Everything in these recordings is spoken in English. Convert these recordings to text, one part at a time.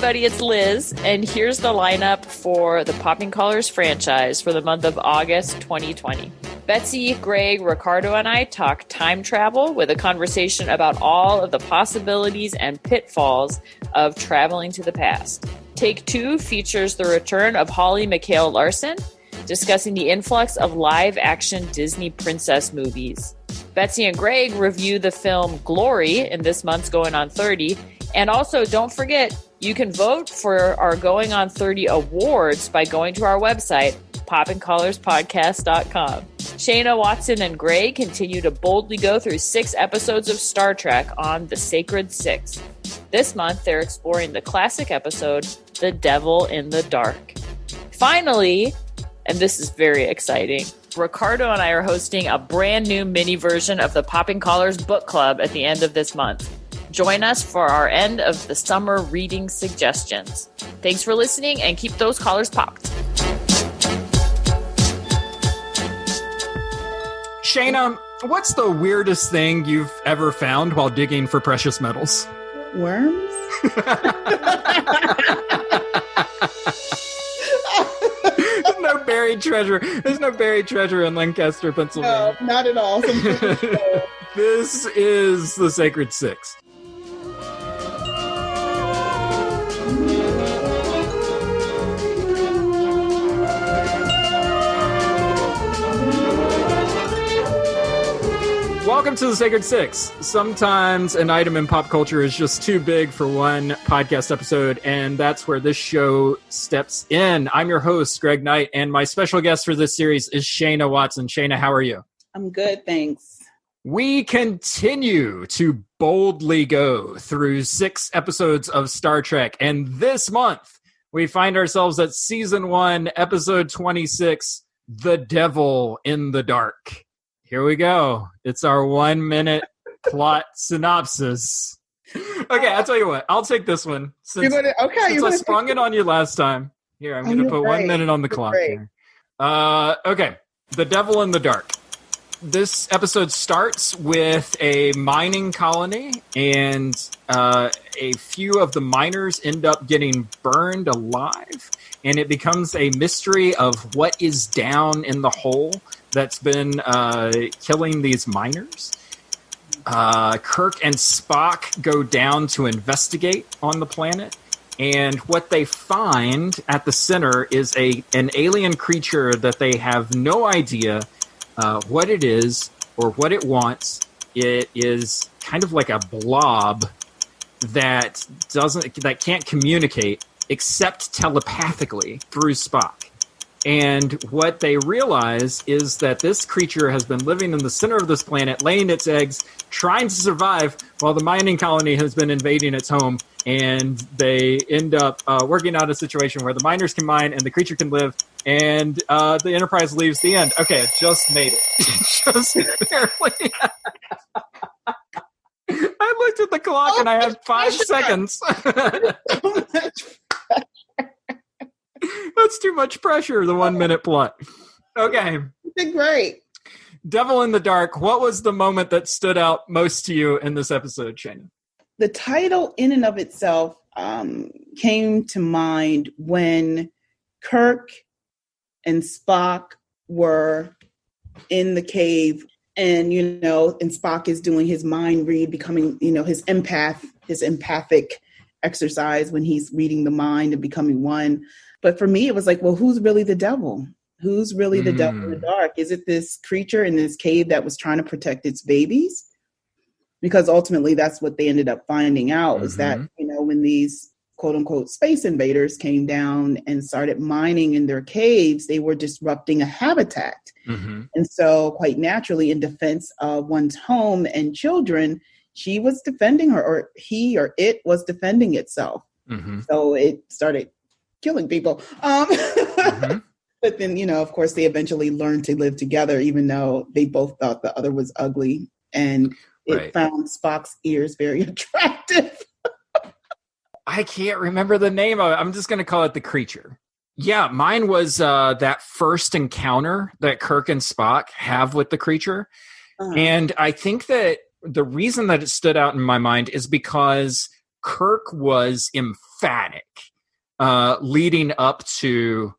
everybody, it's Liz, and here's the lineup for the Popping Collars franchise for the month of August 2020. Betsy, Greg, Ricardo, and I talk time travel with a conversation about all of the possibilities and pitfalls of traveling to the past. Take 2 features the return of Holly McHale Larson, discussing the influx of live-action Disney princess movies. Betsy and Greg review the film Glory in this month's Going on 30. And also, don't forget, you can vote for our Going on 30 awards by going to our website, poppingcollarspodcast.com. Shayna Watson and Greg continue to boldly go through 6 episodes of Star Trek on The Sacred Six. This month, they're exploring the classic episode, The Devil in the Dark. Finally, and this is very exciting, Ricardo and I are hosting a brand new mini version of the Popping Collars Book Club at the end of this month. Join us for our end of the summer reading suggestions. Thanks for listening, and keep those collars popped. Shayna, what's the weirdest thing you've ever found while digging for precious metals? Worms? There's no buried treasure. There's no buried treasure in Lancaster, Pennsylvania. No, not at all. This is The Sacred Six. Welcome to The Sacred Six. Sometimes an item in pop culture is just too big for one podcast episode, and that's where this show steps in. I'm your host, Greg Knight, and my special guest for this series is Shayna Watson. Shayna, how are you? I'm good, thanks. We continue to boldly go through 6 episodes of Star Trek, and this month we find ourselves at Season 1, Episode 26, The Devil in the Dark. Here we go. It's our 1-minute plot synopsis. Okay, I'll tell you what. I'll take this one. Since I sprung it on you last time. Here, I'm going to put 1 minute on the clock here. Okay, The Devil in the Dark. This episode starts with a mining colony, and a few of the miners end up getting burned alive, and it becomes a mystery of what is down in the hole that's been killing these miners. Kirk and Spock go down to investigate on the planet, and what they find at the center is an alien creature that they have no idea what it is or what it wants. It is kind of like a blob that can't communicate except telepathically through Spock. And what they realize is that this creature has been living in the center of this planet, laying its eggs, trying to survive, while the mining colony has been invading its home. And they end up working out a situation where the miners can mine and the creature can live, and the Enterprise leaves. The end. Okay, I just made it. Just barely. I looked at the clock and I had 5 seconds. That's too much pressure, the 1-minute plot. Okay. You did great. Devil in the Dark. What was the moment that stood out most to you in this episode, Shayna? The title in and of itself came to mind when Kirk and Spock were in the cave, and Spock is doing his mind read, becoming, his empathic exercise when he's reading the mind and becoming one. But for me, it was like, well, who's really the devil? Who's really the devil in the dark? Is it this creature in this cave that was trying to protect its babies? Because ultimately that's what they ended up finding out, is that, when these quote unquote space invaders came down and started mining in their caves, they were disrupting a habitat. Mm-hmm. And so quite naturally, in defense of one's home and children, she was defending her, or he or it was defending itself. Mm-hmm. So it started killing people. Mm-hmm. But then, of course, they eventually learned to live together, even though they both thought the other was ugly. And it found Spock's ears very attractive. I can't remember the name of it. I'm just going to call it the creature. Yeah, mine was that first encounter that Kirk and Spock have with the creature. Uh-huh. And I think that the reason that it stood out in my mind is because Kirk was emphatic leading up to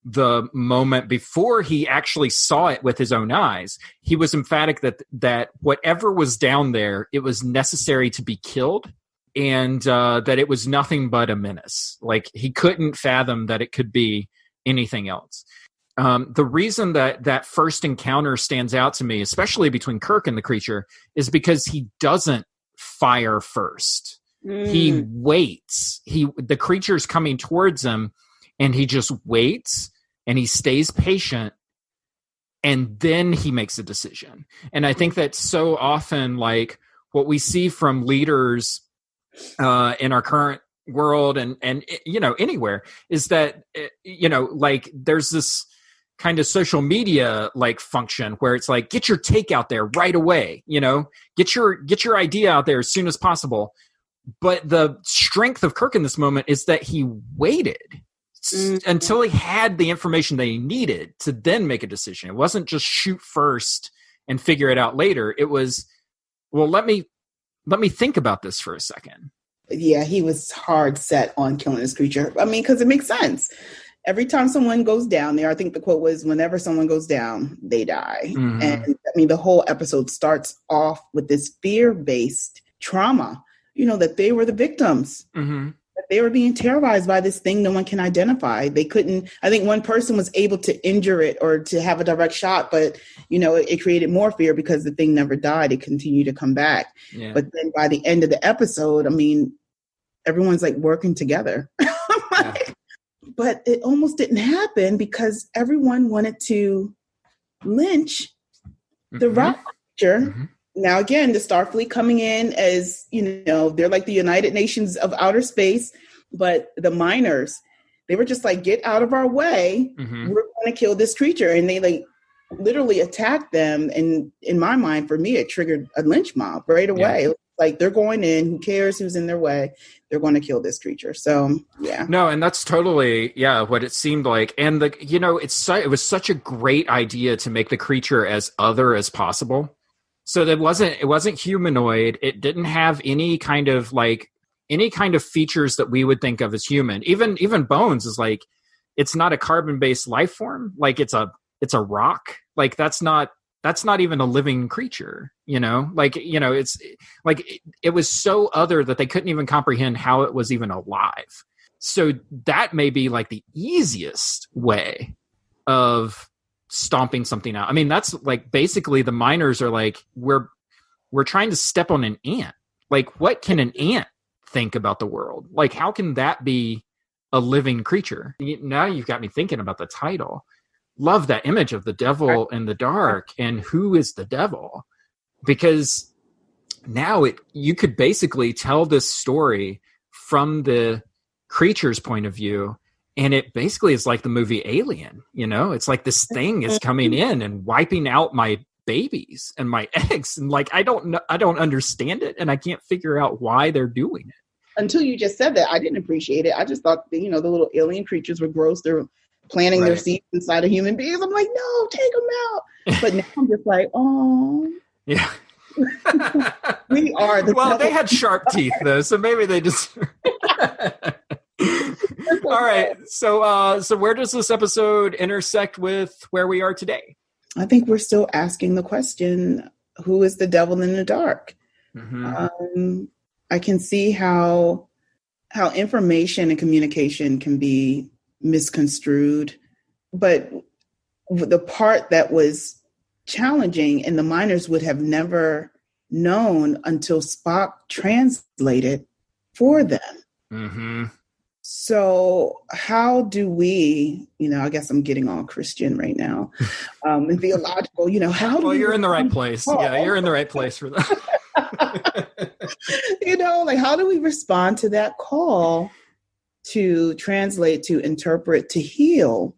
the moment before he actually saw it with his own eyes. He was emphatic that whatever was down there, it was necessary to be killed, and that it was nothing but a menace. Like, he couldn't fathom that it could be anything else. The reason that first encounter stands out to me, especially between Kirk and the creature, is because he doesn't fire first. He waits. The creature's coming towards him, and he just waits, and he stays patient, and then he makes a decision. And I think that so often, like, what we see from leaders in our current world and anywhere, is that like, there's this kind of social media like function where it's like, get your take out there right away, get your idea out there as soon as possible. But the strength of Kirk in this moment is that he waited until he had the information that he needed to then make a decision. It wasn't just shoot first and figure it out later. It was, well, let me think about this for a second. Yeah, he was hard set on killing this creature. I mean, because it makes sense. Every time someone goes down there, I think the quote was, whenever someone goes down, they die. Mm-hmm. And I mean, the whole episode starts off with this fear-based trauma, that they were the victims. Mm-hmm. That they were being terrorized by this thing no one can identify. They couldn't, I think one person was able to injure it or to have a direct shot, but, it created more fear because the thing never died. It continued to come back. Yeah. But then by the end of the episode, I mean, everyone's like working together. Like, but it almost didn't happen because everyone wanted to lynch the rock creature. Mm-hmm. Now, again, the Starfleet coming in as, they're like the United Nations of outer space, but the miners, they were just like, get out of our way. Mm-hmm. We're going to kill this creature. And they like literally attacked them. And in my mind, for me, it triggered a lynch mob right away. Yeah. Like, they're going in, who cares who's in their way? They're going to kill this creature. So, yeah. No, and that's totally, what it seemed like. And it was such a great idea to make the creature as other as possible. So that it wasn't humanoid. It didn't have any kind of features that we would think of as human. Even Bones is like, it's not a carbon-based life form. Like, it's a rock. Like, that's not even a living creature, it's like, it was so other that they couldn't even comprehend how it was even alive. So that may be like the easiest way of stomping something out. I mean, that's like, basically the miners are like, we're trying to step on an ant. Like, what can an ant think about the world? Like, how can that be a living creature? Now you've got me thinking about the title. Love that image of the devil in the dark, and who is the devil? Because now you could basically tell this story from the creature's point of view, and it basically is like the movie Alien. It's like this thing is coming in and wiping out my babies and my eggs, and like, I don't understand it, and I can't figure out why they're doing it. Until you just said that, I didn't appreciate it. I just thought the little alien creatures were gross. They're planting their seeds inside of human beings. I'm like, no, take them out. But now I'm just like, oh. Yeah. We are the well, they had sharp teeth, though, so maybe they just... All right. So where does this episode intersect with where we are today? I think we're still asking the question, who is the devil in the dark? Mm-hmm. I can see how information and communication can be misconstrued, but the part that was challenging and the miners would have never known until Spock translated for them. Mm-hmm. So how do we, I guess I'm getting all Christian right now, and theological, how do you're in the right place. Yeah, you're in the right place for that. Like, how do we respond to that call to translate, to interpret, to heal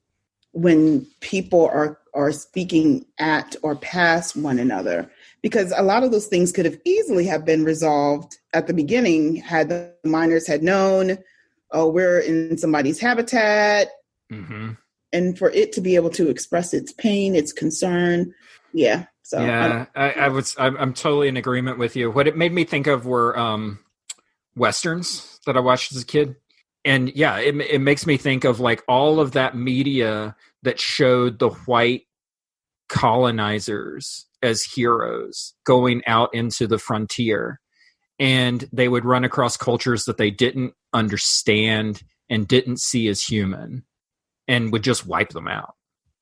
when people are speaking at or past one another? Because a lot of those things could have easily have been resolved at the beginning had the miners had known, oh, we're in somebody's habitat. Mm-hmm. And for it to be able to express its pain, its concern. Yeah. So yeah, I'm totally in agreement with you. What it made me think of were Westerns that I watched as a kid. And yeah, it makes me think of like all of that media that showed the white colonizers as heroes going out into the frontier. And they would run across cultures that they didn't understand and didn't see as human and would just wipe them out.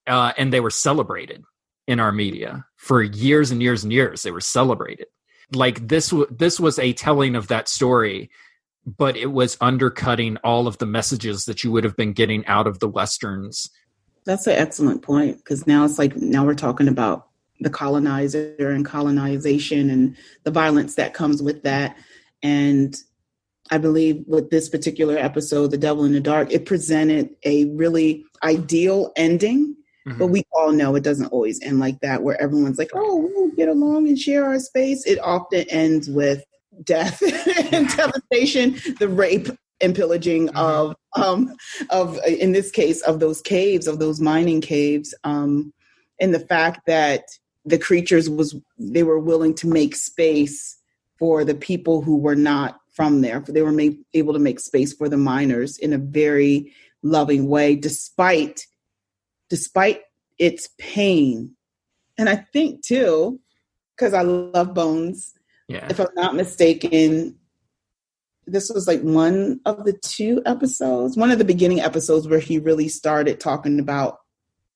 And they were celebrated in our media for years and years and years. They were celebrated. Like this was a telling of that story, but it was undercutting all of the messages that you would have been getting out of the Westerns. That's an excellent point, because now we're talking about the colonizer and colonization and the violence that comes with that. And I believe with this particular episode, The Devil in the Dark, it presented a really ideal ending. Mm-hmm. But we all know it doesn't always end like that, where everyone's like, oh, we'll get along and share our space. It often ends with death and devastation, the rape and pillaging of in this case, of those caves, of those mining caves, and the fact that the creatures they were willing to make space for the people who were not from there. They were able to make space for the miners in a very loving way, despite its pain. And I think too, because I love Bones, if I'm not mistaken, this was like one of the beginning episodes where he really started talking about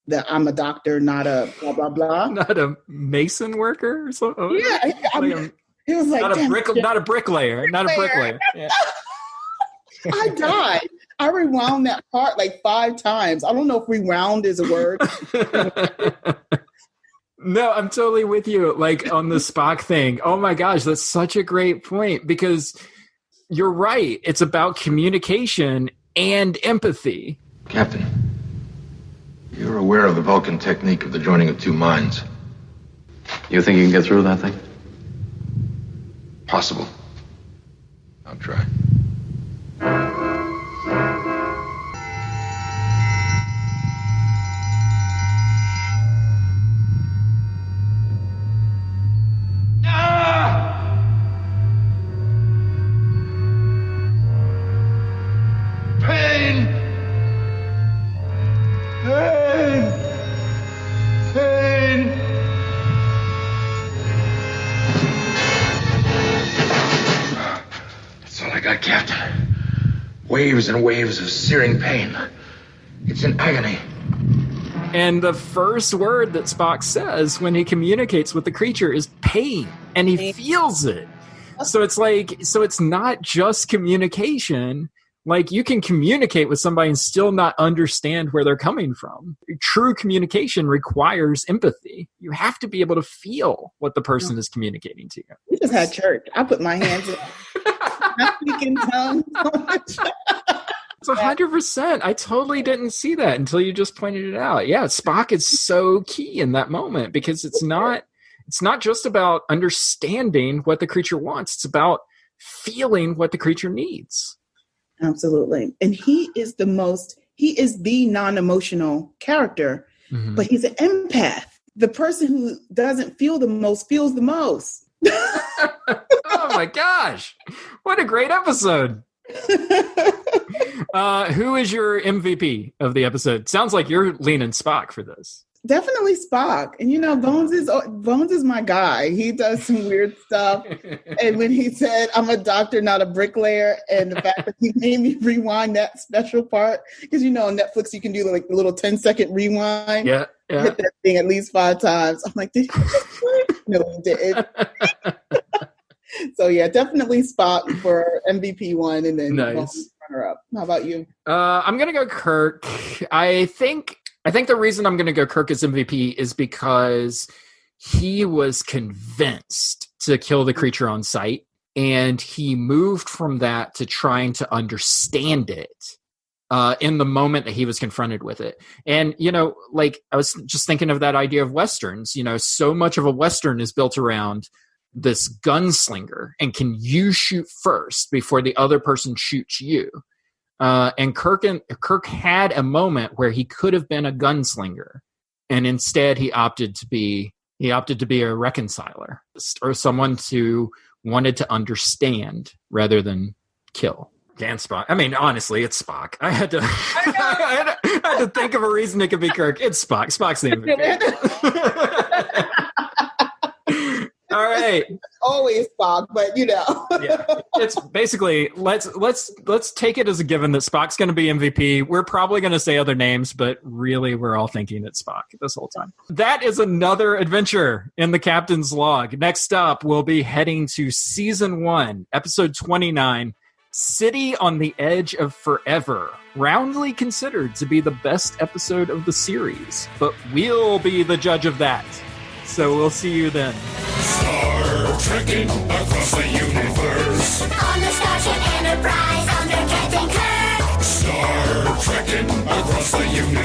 that I'm a doctor, not a blah, blah, blah. Not a mason worker or something? Yeah. It was like, not a bricklayer. Not a bricklayer. Yeah. I died. I rewound that part like 5 times. I don't know if rewound is a word. No, I'm totally with you. Like on the Spock thing. Oh my gosh, that's such a great point, because you're right. It's about communication and empathy. Captain, you're aware of the Vulcan technique of the joining of two minds. You think you can get through that thing? Possible. I'll try. Captain. Waves and waves of searing pain. It's in agony. And the first word that Spock says when he communicates with the creature is pain, and he feels it. So it's not just communication. Like, you can communicate with somebody and still not understand where they're coming from. True communication requires empathy. You have to be able to feel what the person is communicating to you. We just had church. I put my hands in. I speak in tongues. It's 100%. I totally didn't see that until you just pointed it out. Yeah, Spock is so key in that moment, because it's not just about understanding what the creature wants. It's about feeling what the creature needs. Absolutely. And he is the non-emotional character, but he's an empath. The person who doesn't feel the most feels the most. Oh my gosh. What a great episode. Who is your MVP of the episode? Sounds like you're leaning Spock for this. Definitely Spock. And Bones is my guy. He does some weird stuff. And when he said, I'm a doctor, not a bricklayer, and the fact that he made me rewind that special part, because on Netflix you can do like the little 10-second rewind. Yeah. Hit that thing at least 5 times. I'm like, did he just do it? No, he didn't. So yeah, definitely Spock for MVP 1, and then nice. Runner up. How about you? I'm gonna go Kirk. I think the reason I'm gonna go Kirk as MVP is because he was convinced to kill the creature on sight, and he moved from that to trying to understand it in the moment that he was confronted with it. And like, I was just thinking of that idea of Westerns. So much of a Western is built around this gunslinger, and can you shoot first before the other person shoots you? And Kirk had a moment where he could have been a gunslinger, and instead he opted to be a reconciler, or someone who wanted to understand rather than kill. Dan Spock. I mean, honestly, it's Spock. I had to I had to think of a reason it could be Kirk. It's Spock. Spock's the MVP. All right. Always Spock, but Yeah. It's basically let's take it as a given that Spock's going to be MVP. We're probably going to say other names, but really we're all thinking it's Spock this whole time. That is another adventure in the Captain's Log. Next up, we'll be heading to season 1, episode 29, City on the Edge of Forever. Roundly considered to be the best episode of the series, but we'll be the judge of that. So we'll see you then. Star trekking across the universe. On the Starship Enterprise under Captain Kirk. Star trekking across the universe.